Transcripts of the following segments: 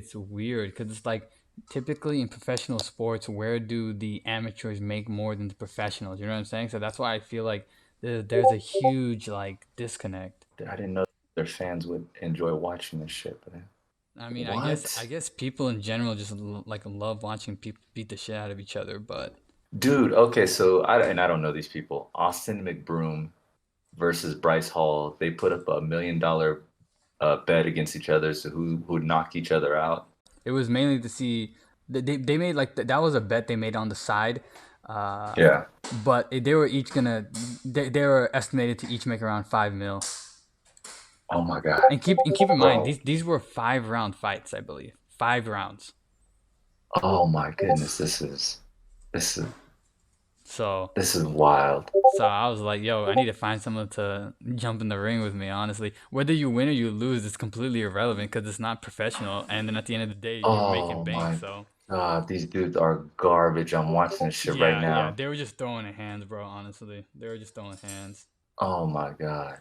It's weird because it's like typically in professional sports, where do the amateurs make more than the professionals? You know what I'm saying? So that's why I feel like there's a huge like disconnect. I didn't know their fans would enjoy watching this shit, but I mean, I what? guess people in general just like love watching people beat the shit out of each other, but Dude, okay, so I don't know these people. Austin McBroom versus Bryce Hall. They put up $1 million bet against each other, so who'd knock each other out. it was mainly to see they made like that was a bet they made on the side. Uh, Yeah. but they were each gonna they were estimated to each make around 5 mil. Oh my God, And keep in mind bro. these were 5 round fights, I believe. 5 rounds. Oh my goodness, this is So this is wild. so I was like, yo, I need to find someone to jump in the ring with me. Honestly, whether you win or you lose, it's completely irrelevant because it's not professional. And then at the end of the day, you're making Oh bank. my So God, these dudes are garbage. I'm watching this shit right yeah, now. they were just throwing hands, bro. Honestly, they were just throwing hands. Oh my God.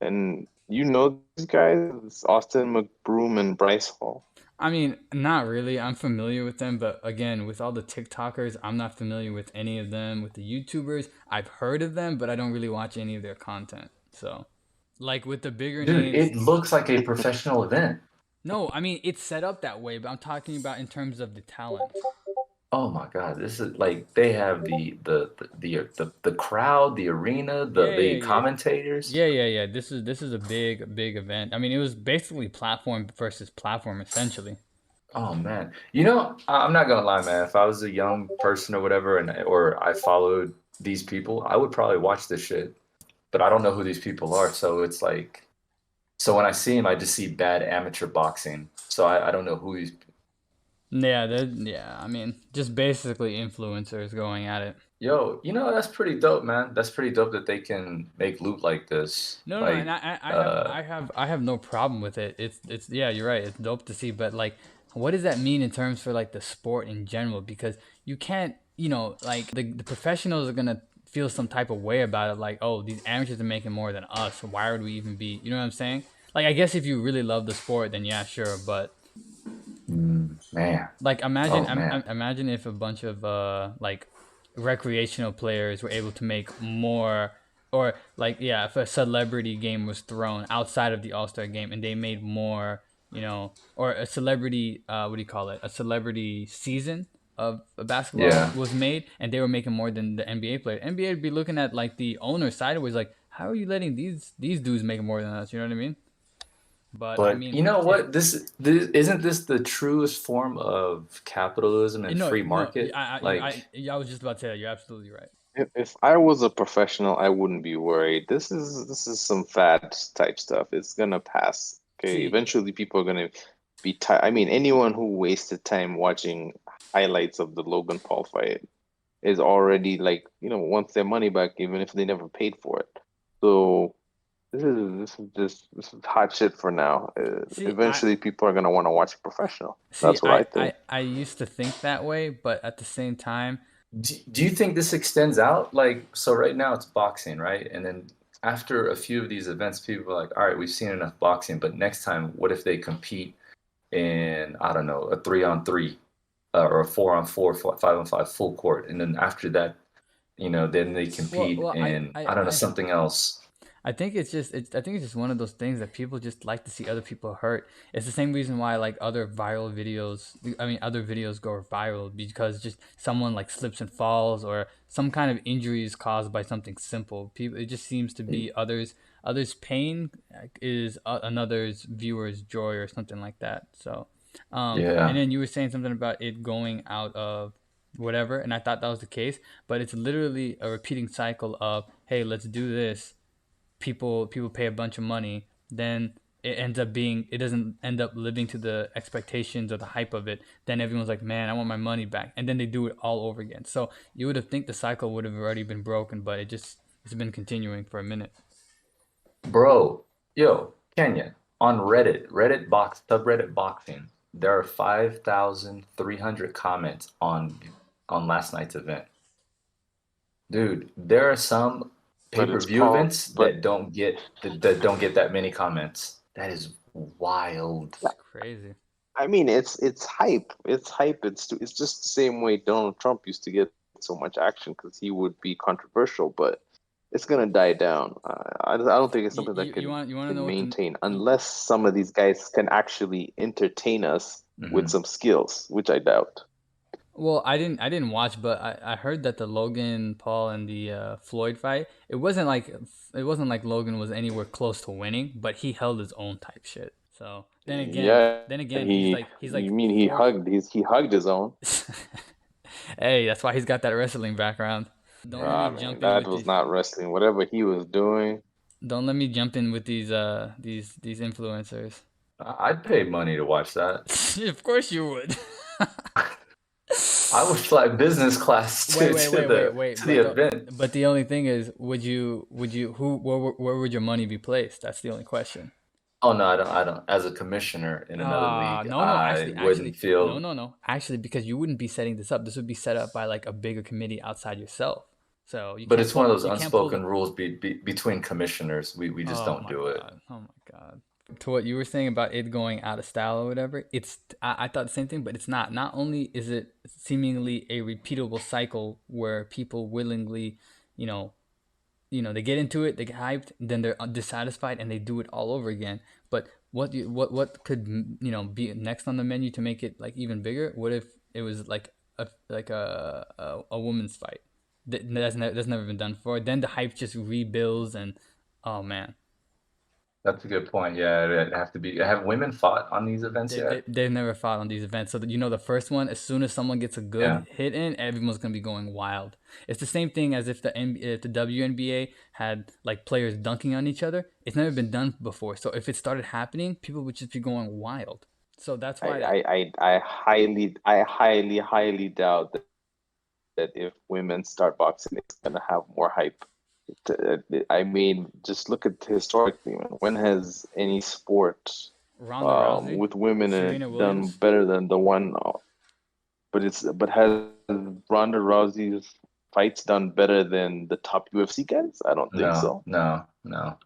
And you know these guys, it's Austin McBroom and Bryce Hall. I mean, not really. I'm familiar with them, but again, with all the TikTokers, I'm not familiar with any of them. With the YouTubers, I've heard of them, but I don't really watch any of their content. So, like with the bigger Dude, names, it looks like a professional event. no, I mean it's set up that way, but I'm talking about in terms of the talent. Oh my God, this is like they have the crowd, the arena, Yeah, the yeah, yeah. commentators. Yeah. This is a big event. I mean, it was basically platform versus platform essentially. Oh man. You know, I'm not gonna lie, man. If I was a young person or whatever and or I followed these people, I would probably watch this shit. But I don't know who these people are, so it's like so when I see them, I just see bad amateur boxing. So I don't know who these. Yeah, yeah. I mean, just basically influencers going at it. Yo, you know, that's pretty dope, man. That's pretty dope that they can make loot like this. No, and Like, uh, I have no problem with it. It's yeah, you're right. It's dope to see, but like, what does that mean in terms for like the sport in general? Because you can't, like the professionals are gonna feel some type of way about it. Like, oh, these amateurs are making more than us. So why would we even be? You know what I'm saying? Like, I guess if you really love the sport, then yeah, sure. But man. like, Oh man. imagine if a bunch of like recreational players were able to make more, or like yeah, if a celebrity game was thrown outside of the All Star game and they made more, or a celebrity what do you call it? A celebrity season of basketball Yeah. was made, and they were making more than the NBA player. NBA would be looking at like the owner sideways, like, how are you letting these dudes make more than us? You know what I mean? But I But mean, you know if what? This isn't this the truest form of capitalism and no, free no, market? Like, I was just about to say that. You're absolutely right. If I was a professional, I wouldn't be worried. This is some fad type stuff. It's gonna pass. Okay, See, eventually people are gonna be tired. I mean, anyone who wasted time watching highlights of the Logan Paul fight is already like, wants their money back, even if they never paid for it. So this is hot shit for now. see, I Eventually, people are gonna want to watch a professional. see, That's what I think. I used to think that way, but at the same time, do you think this extends out? Like, so right now it's boxing, right? And then after a few of these events, people are like, all right, we've seen enough boxing, but next time, what if they compete in, I don't know, a 3-on-3 or a 4-on-4, 5-on-5 full court? And then after that, then they well, compete well, in, I don't know, I something else. I think it's just one of those things that people just like to see other people hurt. It's the same reason why like other videos go viral because just someone like slips and falls or some kind of injury is caused by something simple. People, it just seems to be others' pain is another's viewer's joy or something like that. So, and Yeah. then you were saying something about it going out of whatever, and I thought that was the case, but it's literally a repeating cycle of, hey, let's do this. People pay a bunch of money, then it doesn't end up living to the expectations or the hype of it. Then everyone's like, man, I want my money back, and then they do it all over again. So you would have think the cycle would have already been broken, but it's been continuing for a minute. Bro, yo, Kenya, on Reddit subreddit boxing, there are 5,300 comments on last night's event. Dude, there are some But it's pay-per-view Paul. events But that don't get that don't get that many comments. That is wild. It's crazy. I mean, it's hype. It's hype. It's just the same way Donald Trump used to get so much action because he would be controversial, but it's gonna die down. I don't think it's something that You want to know can what the maintain unless some of these guys can actually entertain us with Hmm. some skills, which I doubt. Well, I didn't watch, but I heard that the Logan Paul and the Floyd fight, it wasn't like Logan was anywhere close to winning, but he held his own type shit. So Yeah, then again, he's you like mean four. he hugged his own? Hey, that's why he's got that wrestling background. Don't let me I mean, jump in that with was these. not wrestling. Whatever he was doing, Don't let me jump in with these influencers. I'd pay money to watch that. Of course you would. I would fly business class Wait. to the event. But the only thing is, would you who where would your money be placed? That's the only question. Oh no, I don't. As a commissioner in another league, No, I wouldn't feel. no. Actually, because you wouldn't be setting this up. This would be set up by like a bigger committee outside yourself. So But it's one of those you can't pull the. unspoken rules between commissioners. We just Oh don't my do it. god. Oh my god. To what you were saying about it going out of style or whatever, I thought the same thing, but it's not. Not only is it seemingly a repeatable cycle where people willingly, you know, they get into it, they get hyped, then they're dissatisfied and they do it all over again. But what could be next on the menu to make it like even bigger? What if it was like a woman's fight? That's never been done before. Then the hype just rebuilds and oh man. That's a good point. Yeah, it'd have to be. Have women fought on these events yet? They've never fought on these events. So that, the first one, as soon as someone gets a Yeah, good hit in, everyone's gonna be going wild. It's the same thing as if if the WNBA had like players dunking on each other. It's never been done before. So if it started happening, people would just be going wild. So that's why highly doubt that if women start boxing, it's gonna have more hype. I mean, just look at historically, man. When has any sport Ronda Rousey, with women in Serena it done Williams. better than the one? But has Ronda Rousey's fights done better than the top UFC guys? I don't think no, so. no, no.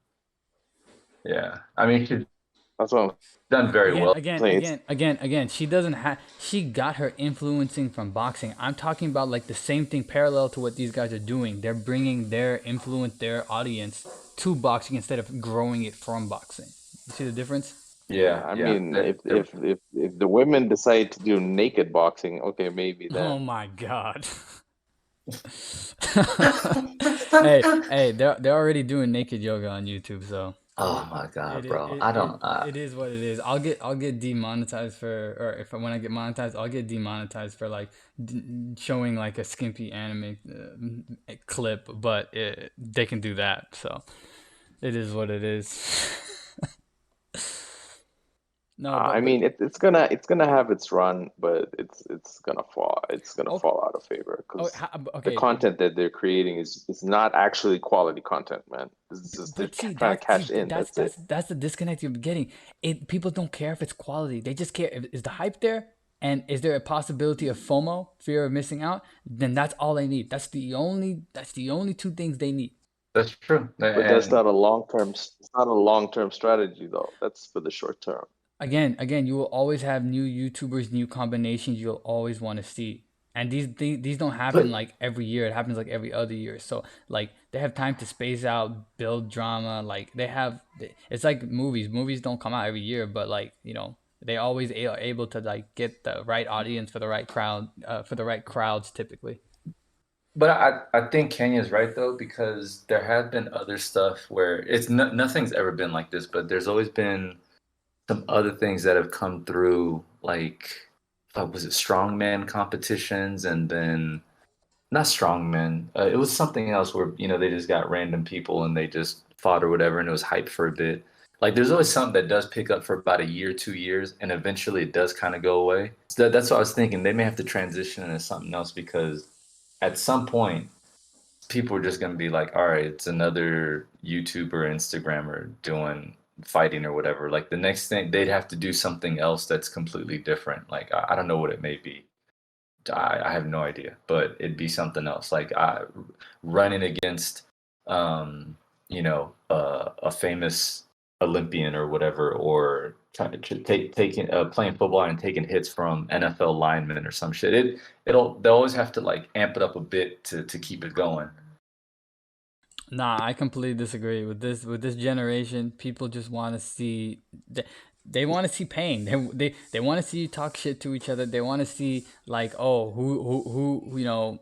Yeah, I mean, she's That's what I'm done very well. saying. It's Again. She doesn't have. She got her influencing from boxing. I'm talking about like the same thing, parallel to what these guys are doing. They're bringing their influence, their audience to boxing instead of growing it from boxing. You see the difference? yeah. Yeah, I yeah. mean, if the women decide to do naked boxing, okay, maybe Oh then. my god. they're already doing naked yoga on YouTube, so Oh my it God, it, bro. it, I it don't. it is what it is. I'll get demonetized for, or if when I get monetized, I'll get demonetized for like showing like a skimpy anime clip, but they can do that, so it is what it is. No, I but mean, it's gonna have its run, but it's gonna fall. It's gonna oh, fall out of favor because the okay. content that they're creating is not actually quality content, man. This is they're But see, trying to cash in. That's it. that's the disconnect you're getting. It People don't care if it's quality. They just care if is the hype there, and is there a possibility of FOMO, fear of missing out? Then that's all they need. That's the only two things they need. That's true. But that's And not a long term. It's not a long term strategy though. That's for the short term. Again, you will always have new YouTubers, new combinations you'll always want to see. And these don't happen but like every year. It happens like every other year. So like they have time to space out, build drama. Like it's like movies. Movies don't come out every year, but like they always are able to like get the right audience for the right crowd, for the right crowds typically. I think Kenya's right though because there have been other stuff where it's no, nothing's ever been like this, but there's always been some other things that have come through, like was it strongman competitions, and then not strongman. It was something else where they just got random people and they just fought or whatever, and it was hype for a bit. Like there's always something that does pick up for about a year, 2 years, and eventually it does kind of go away. So that's what I was thinking. They may have to transition into something else because at some point people are just going to be like, all right, it's another YouTuber, Instagrammer doing fighting or whatever. Like the next thing, they'd have to do something else that's completely different. Like I don't know what it may be. I have no idea, but it'd be something else. Like running against, a famous Olympian or whatever, or trying to taking playing football and taking hits from NFL linemen or some shit. They'll always have to like amp it up a bit to keep it going. Nah, I completely disagree with this. With this generation, people just want to see they want to see pain. They want to see you talk shit to each other. They want to see like, oh, who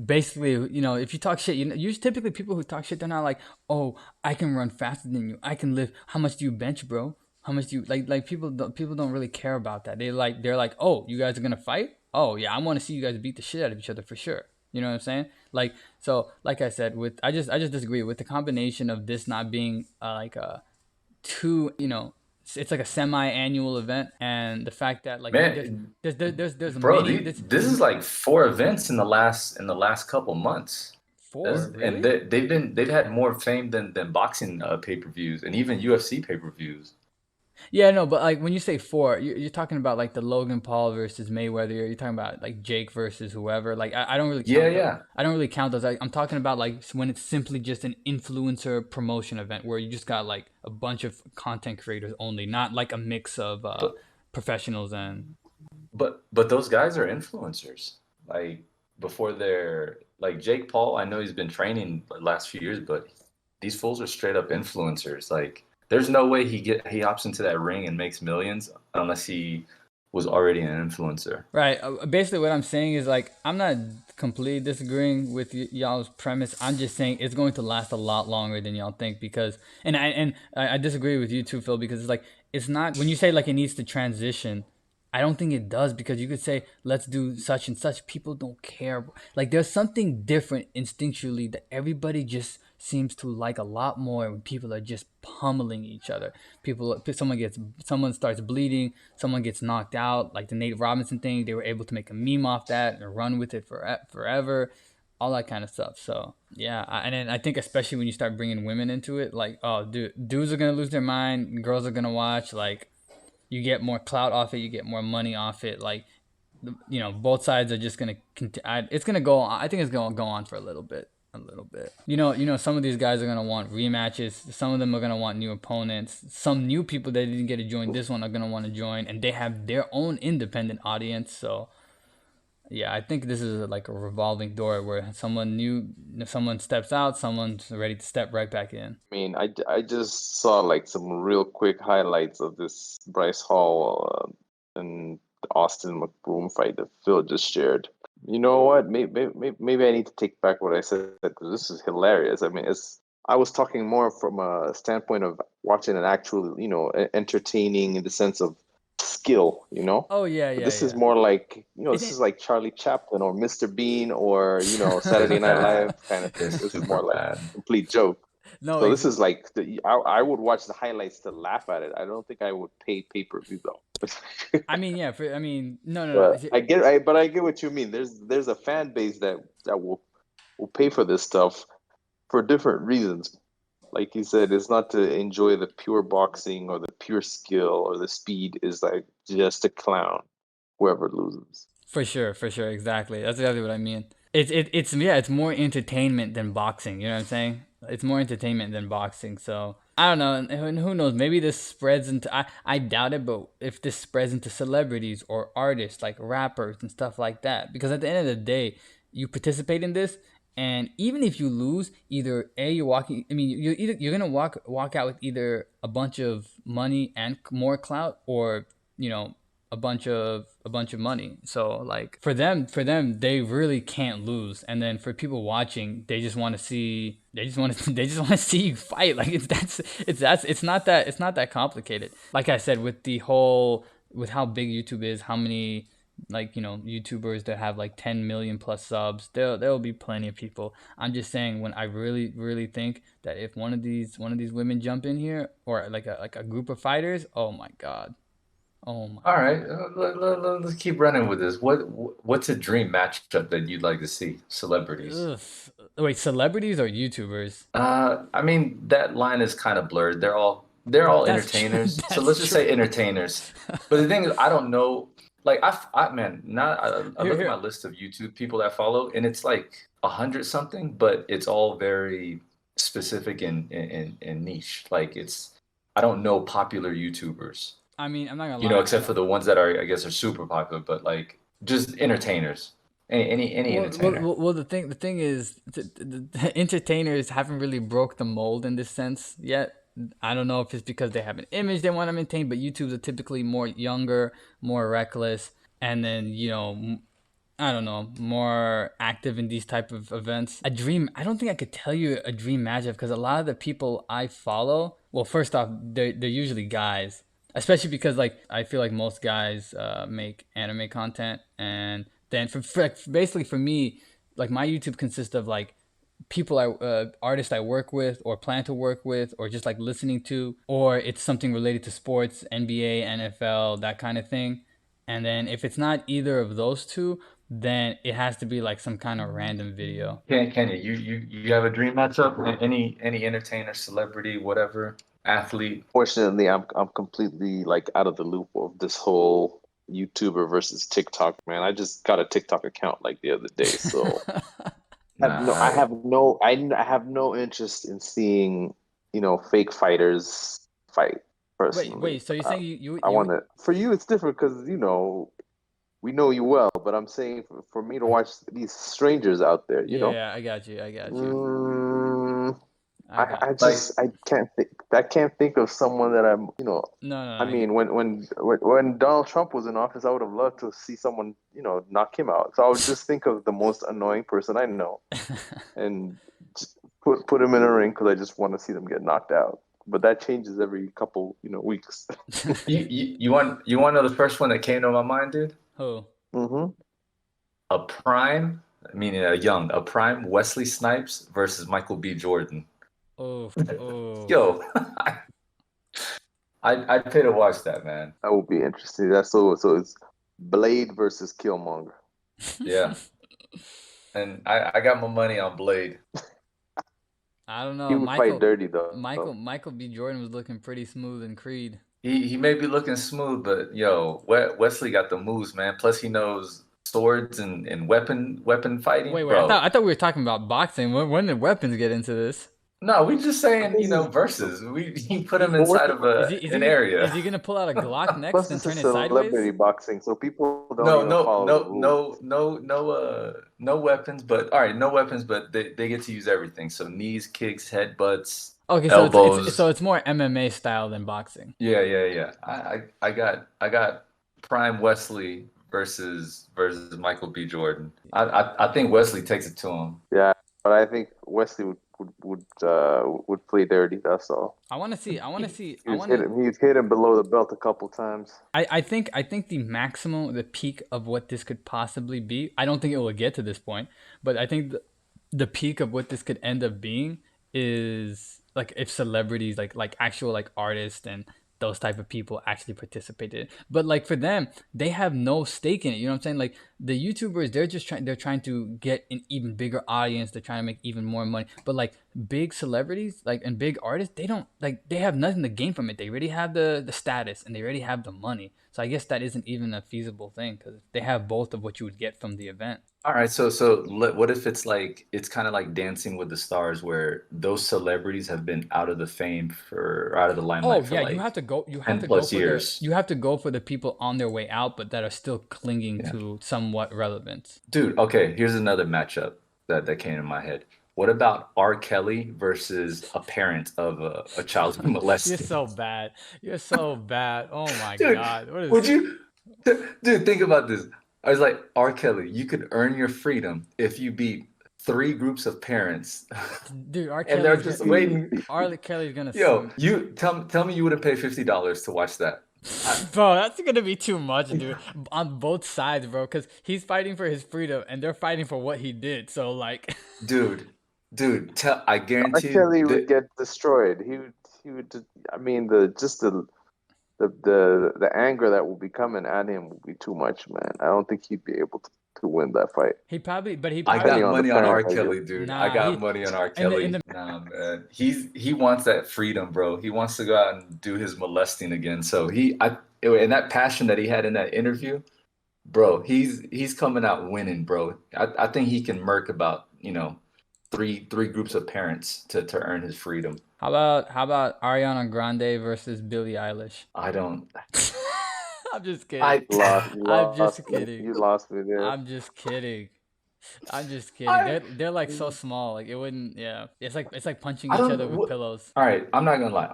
basically, if you talk shit, typically people who talk shit, they're not like, oh, I can run faster than you. I can lift. How much do you bench, bro? How much do you like? People don't really care about that. They're like, oh, you guys are gonna fight? Oh yeah, I want to see you guys beat the shit out of each other for sure. You know what I'm saying? Like so, like I said, with I just disagree with the combination of this not being like a two, it's like a semi-annual event, and the fact that like Man, there's bro, many this is like 4 events in the last couple months. four And really. they've had more fame than boxing pay-per-views and even UFC pay-per-views. Yeah, no, but like when you say four, you're talking about like the Logan Paul versus Mayweather. You're talking about like Jake versus whoever. Like I don't really Yeah, count those. yeah. I don't really count those. I'm talking about like when it's simply just an influencer promotion event where you just got like a bunch of content creators only, not like a mix of But professionals and. but those guys are influencers. Like before they're like Jake Paul, I know he's been training the last few years, but these fools are straight up influencers. Like there's no way he hops into that ring and makes millions unless he was already an influencer. Right. Basically, what I'm saying is like I'm not completely disagreeing with y'all's premise. I'm just saying it's going to last a lot longer than y'all think because, and I disagree with you too, Phil, because it's like it's not when you say like it needs to transition. I don't think it does because you could say let's do such and such. People don't care. Like there's something different instinctually that everybody just seems to like a lot more when people are just pummeling each other. Someone starts bleeding, someone gets knocked out, like the Nate Robinson thing. They were able to make a meme off that and run with it forever, all that kind of stuff. So yeah, and then I think especially when you start bringing women into it, like oh, dudes are gonna lose their mind, girls are gonna watch. Like you get more clout off it, you get more money off it. Like both sides are just gonna it's gonna go on. I think it's gonna go on for a little bit. A little bit. Some of these guys are gonna want rematches. Some of them are gonna want new opponents. Some new people that didn't get to join this one are gonna want to join, and they have their own independent audience. So yeah, I think this is like a revolving door where if someone steps out, someone's ready to step right back in. I mean, I just saw like some real quick highlights of this Bryce Hall and Austin McBroom fight that Phil just shared. You know what? Maybe I need to take back what I said because this is hilarious. I mean, I was talking more from a standpoint of watching an actual, entertaining in the sense of skill, Oh yeah, But yeah, this is yeah. more like, this Isn't is like Charlie Chaplin or Mr. Bean or, Saturday It's Night Live bad. kind of thing. It's This is super more like bad. complete joke. no, So this is like I would watch the highlights to laugh at it. I don't think I would pay-per-view though. I mean, yeah. No, no, no. But I get what you mean. There's a fan base that will pay for this stuff for different reasons. Like you said, it's not to enjoy the pure boxing or the pure skill or the speed. Is like just a clown, whoever loses. For sure, exactly. That's exactly what I mean. It's yeah, it's more entertainment than boxing. You know what I'm saying? It's more entertainment than boxing. So I don't know, and who knows? Maybe this spreads into. I doubt it, but if this spreads into celebrities or artists like rappers and stuff like that, because at the end of the day, you participate in this, and even if you lose, either a you're walking. I mean, you're gonna walk out with either a bunch of money and more clout, or you know a bunch of money. So like for them they really can't lose. And then for people watching, they just want to see you fight. Like it's not that complicated. Like I said, with how big YouTube is, how many like YouTubers that have like 10 million plus subs, there'll be plenty of people. I'm just saying, when I really think that if one of these women jump in here, or like a group of fighters, oh my god. Oh my All right, god. let's keep running with this. What's a dream matchup that you'd like to see? Celebrities. Ugh. Wait, celebrities or YouTubers? I mean that line is kind of blurred. They're all That's true. entertainers. So let's That's just true. say entertainers. But the thing is, I don't know. Like man, not I Here, look at my here. list of YouTube people that follow, and it's like 100 something, but it's all very specific and niche. Like it's I don't know popular YouTubers, I mean, I'm not gonna you know, lie. except for the ones that are I guess are super popular, but like just entertainers. Any entertainer. Well, the thing is, the entertainers haven't really broke the mold in this sense yet. I don't know if it's because they have an image they want to maintain, but YouTubes are typically more younger, more reckless, and then I don't know, more active in these type of events. A dream, I don't think I could tell you a dream matchup because a lot of the people I follow, well, first off, they're usually guys, especially because like I feel like most guys make anime content, and then basically for me, like my YouTube consists of like people artists I work with or plan to work with or just like listening to, or it's something related to sports, NBA, NFL, that kind of thing. And then if it's not either of those two, then it has to be like some kind of random video. Can you have a dream matchup? Any entertainer, celebrity, whatever, athlete? Fortunately, I'm completely like out of the loop of this whole YouTuber versus TikTok, man. I just got a TikTok account like the other day, so Nah, I have no interest in seeing, fake fighters fight personally. So you're saying you I want to, for you, it's different because, we know you well, but I'm saying for me to watch these strangers out there, yeah, I got you. I got you. mm, I got like I can't think of someone that no, no, I I get mean, when Donald Trump was in office, I would have loved to see someone, knock him out. So I would just think of the most annoying person I know and just put him in a ring because I just want to see them get knocked out. But that changes every couple, weeks. you want to know the first one that came to my mind, dude? Who? hmm A prime, meaning a prime Wesley Snipes versus Michael B. Jordan. Oh, oh. Yo, I'd pay to watch that, man. That would be interesting. That's so it's Blade versus Killmonger. Yeah, and I got my money on Blade. I don't He know. would fight dirty though. Michael B. Jordan was looking pretty smooth in Creed. He may be looking smooth, but yo, Wesley got the moves, man. Plus he knows swords and weapon fighting, Wait. bro. I thought we were talking about boxing. When did weapons get into this? No, we just saying, This is verses. We he put him but we're inside of an Is area. he gonna pull out a Glock next plus and this is turn it sideways? celebrity boxing, so people don't No, even no, follow the no, rules. no, no, no, no weapons. But all right, no weapons, but they get to use everything. So knees, kicks, headbutts, Okay, so elbows. it's more MMA style than boxing. Yeah, yeah, yeah. I got Prime Wesley versus Michael B. Jordan. I think Wesley takes it to him. Yeah, but I think Wesley would play dirty. That's all. I want to see. I want to see. He's hit him below the belt a couple times. I think the maximum, the peak of what this could possibly be. I don't think it will get to this point, but I think the peak of what this could end up being is like if celebrities like actual like artists and those type of people actually participated. But like for them, they have no stake in it. You know what I'm saying? Like the YouTubers, they're trying to get an even bigger audience. They're trying to make even more money. But like big celebrities, like and big artists, they don't like they have nothing to gain from it. They already have the status and they already have the money. So I guess that isn't even a feasible thing because they have both of what you would get from the event. All right, what if it's kind of like Dancing with the Stars, where those celebrities have been out of the fame for out of the Oh limelight for yeah, you have like to go. You have 10 to go plus for the. years. You have to go for the people on their way out, but that are still clinging Yeah. to somewhat relevance. Dude, okay, here's another matchup that came in my head. What about R. Kelly versus a parent of a child who You're molested? so bad. You're so bad. Oh my Dude, God. What is? would you, dude, think about this. I was like, R. Kelly, you could earn your freedom if you beat three groups of parents, Dude, R. and they're Kelly's gonna. just waiting. R. Kelly's gonna Yo, sue. you tell me you wouldn't pay $50 to watch that. I, Bro, that's gonna be too much, dude. On both sides, bro, because he's fighting for his freedom and they're fighting for what he did. So like, dude, I R. guarantee you Kelly would that, get destroyed. He would. I mean, the anger that will be coming at him will be too much, man. I don't think he'd be able to win that fight, he I probably depending got on the money on R. parent, I guess. Kelly, dude. I nah got he money on R. in Kelly. the Nah, man. He wants that freedom, bro. He wants to go out and do his molesting again. So and that passion that he had in that interview, bro, he's coming out winning, bro. I think he can murk about, three groups of parents to earn his freedom. How about Ariana Grande versus Billie Eilish? I don't. I'm just kidding. I You I'm just lost me. kidding. You lost me there. I'm just kidding. I'm just kidding. I They're like so small. Like it wouldn't. Yeah. It's like punching I each don't. other with pillows. All right, I'm not gonna lie.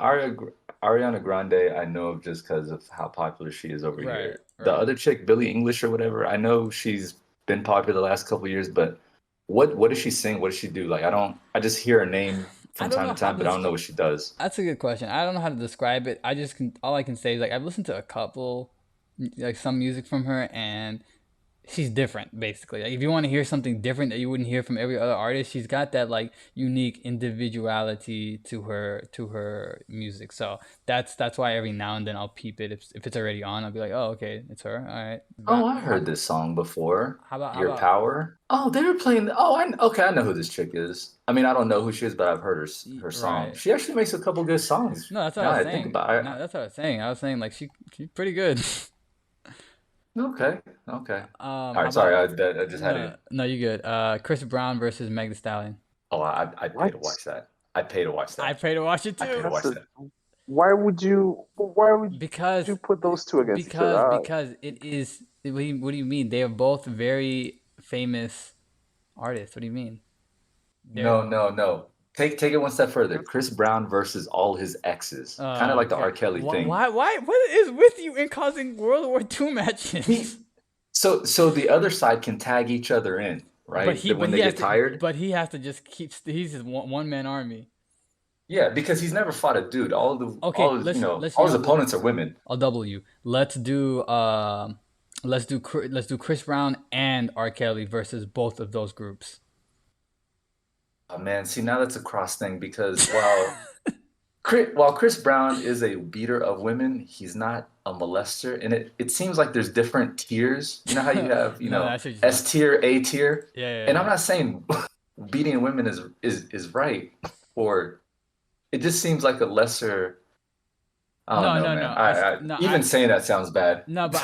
Ariana Grande, I know of just because of how popular she is over Right. here. The Right. other chick, Billie English or whatever, I know she's been popular the last couple of years, but what does she sing? What does she do? Like I don't. I just hear her name I from don't time know to how time, but I this. don't know what she does. That's a good question. I don't know how to describe it. I just can. All I can say is like I've listened to a couple, like some music from her, and she's different basically. Like if you want to hear something different that you wouldn't hear from every other artist, she's got that like unique individuality to her music. So that's why every now and then I'll peep it if it's already on. I'll be like, oh okay, it's her. All right. Oh, I heard this song before. How Your about Power. Oh, they were playing. Oh, okay. I know who this chick is. I mean, I don't know who she is, but I've heard her song. right? She actually makes a couple good songs. No, that's what I Now was I think saying. about it. No, that's what I was saying. I was saying like she's pretty good. Okay, okay. All How right, sorry. about I just had no to. no you good. Chris Brown versus Meg Thee Stallion. Oh, I'd pay to What? watch that. I'd pay to watch I that. pray to watch it I'd pay too. to That's watch a. that. Why would you Because put those two against each other? because it is what do you mean? They are both very famous artists. What do you mean? They're No, no, no. Take it one step further. Chris Brown versus all his exes. Kind of like the okay. R. Kelly thing. Why what is with you in causing World War II matches? He so the other side can tag each other in, But right? he That but when he they has get to tired. but he has to just he's just one man army. Yeah, because he's never fought a dude. Okay, All his opponents are women. I'll double you. Let's do Chris Brown and R. Kelly versus both of those groups. Oh man, see now that's a cross thing because while Chris Brown is a beater of women, he's not a molester. And it seems like there's different tiers. You know how you have, No, I see what you're saying. S tier, A tier? Yeah, yeah, And I'm yeah. not saying beating women is right, or it just seems like a lesser. I don't No, know, no, man. no. No, Even saying that sounds bad. no, but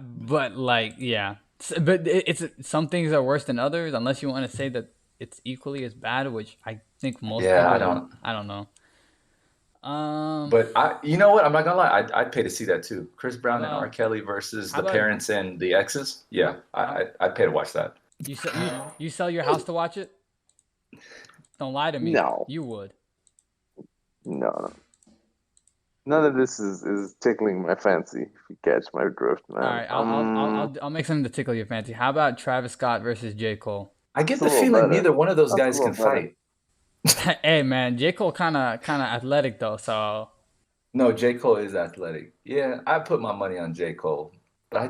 but like, yeah. But it's some things are worse than others, unless you want to say that it's equally as bad, which I think most Yeah, I people would. don't. I don't know. But you know what? I'm not gonna lie. I'd pay to see that too. Chris Brown and R. Well, Kelly versus how the about parents and the exes. Yeah, how I'd pay to watch that. you sell your house to watch it? Don't lie to me. No, You would. no. None of this is tickling my fancy. If you catch my drift, All man. right, I'll make something to tickle your fancy. How about Travis Scott versus J. Cole? I get That's a the little feeling better. neither one of those That's a guys little can better. fight. Hey man, J. Cole kind of athletic though, so No, J. Cole is athletic. Yeah, I put my money on J. Cole, but I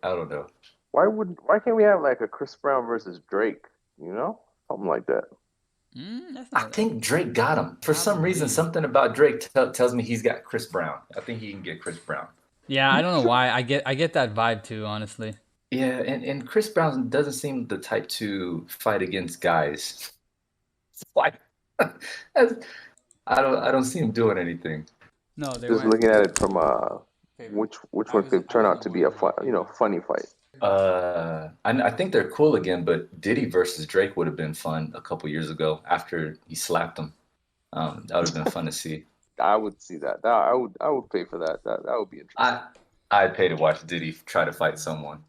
don't know. Why can't we have like a Chris Brown versus Drake? You know, something like that. that's I not think Drake got him. For some reason, probably. something about Drake tells me he's got Chris Brown. I think he can get Chris Brown. Yeah, I don't know why. I get that vibe too, honestly. Yeah, and Chris Brown doesn't seem the type to fight against guys. Like, I don't see him doing anything. No, they Just weren't. looking at it from Favorite. which one could I turn wasn't out to be born a during fun, the female funny era. fight. I think they're cool again, but Diddy versus Drake would have been fun a couple years ago after he slapped him. That would have been fun to see. I would see that. I would pay for that. That would be interesting. I'd pay to watch Diddy try to fight someone.